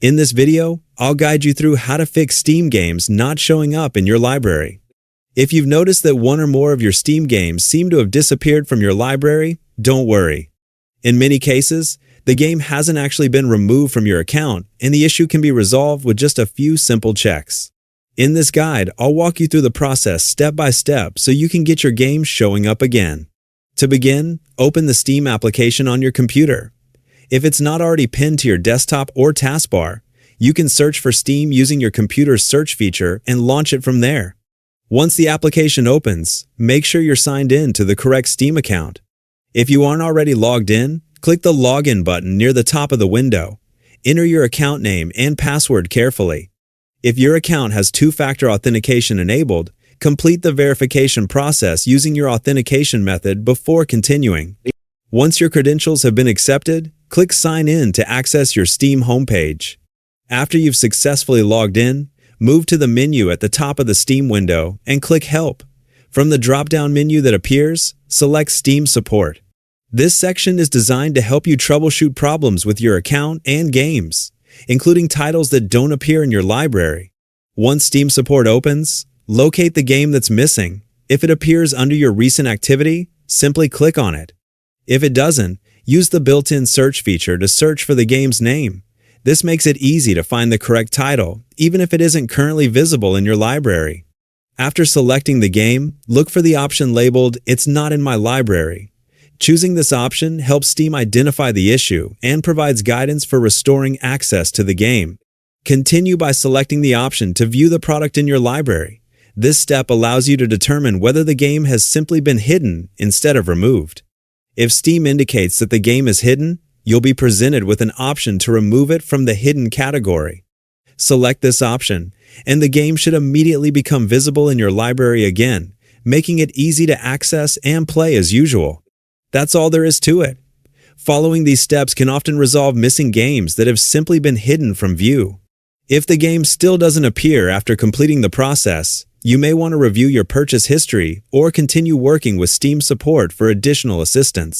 In this video, I'll guide you through how to fix Steam games not showing up in your library. If you've noticed that one or more of your Steam games seem to have disappeared from your library, don't worry. In many cases, the game hasn't actually been removed from your account, and the issue can be resolved with just a few simple checks. In this guide, I'll walk you through the process step by step so you can get your game showing up again. To begin, open the Steam application on your computer. If it's not already pinned to your desktop or taskbar, you can search for Steam using your computer's search feature and launch it from there. Once the application opens, make sure you're signed in to the correct Steam account. If you aren't already logged in, click the Login button near the top of the window. Enter your account name and password carefully. If your account has two-factor authentication enabled, complete the verification process using your authentication method before continuing. Once your credentials have been accepted, click Sign In to access your Steam homepage. After you've successfully logged in, move to the menu at the top of the Steam window and click Help. From the drop-down menu that appears, select Steam Support. This section is designed to help you troubleshoot problems with your account and games, including titles that don't appear in your library. Once Steam Support opens, locate the game that's missing. If it appears under your recent activity, simply click on it. If it doesn't, use the built-in search feature to search for the game's name. This makes it easy to find the correct title, even if it isn't currently visible in your library. After selecting the game, look for the option labeled "It's not in my library." Choosing this option helps Steam identify the issue and provides guidance for restoring access to the game. Continue by selecting the option to view the product in your library. This step allows you to determine whether the game has simply been hidden instead of removed. If Steam indicates that the game is hidden, you'll be presented with an option to remove it from the hidden category. Select this option, and the game should immediately become visible in your library again, making it easy to access and play as usual. That's all there is to it. Following these steps can often resolve missing games that have simply been hidden from view. If the game still doesn't appear after completing the process, you may want to review your purchase history or continue working with Steam support for additional assistance.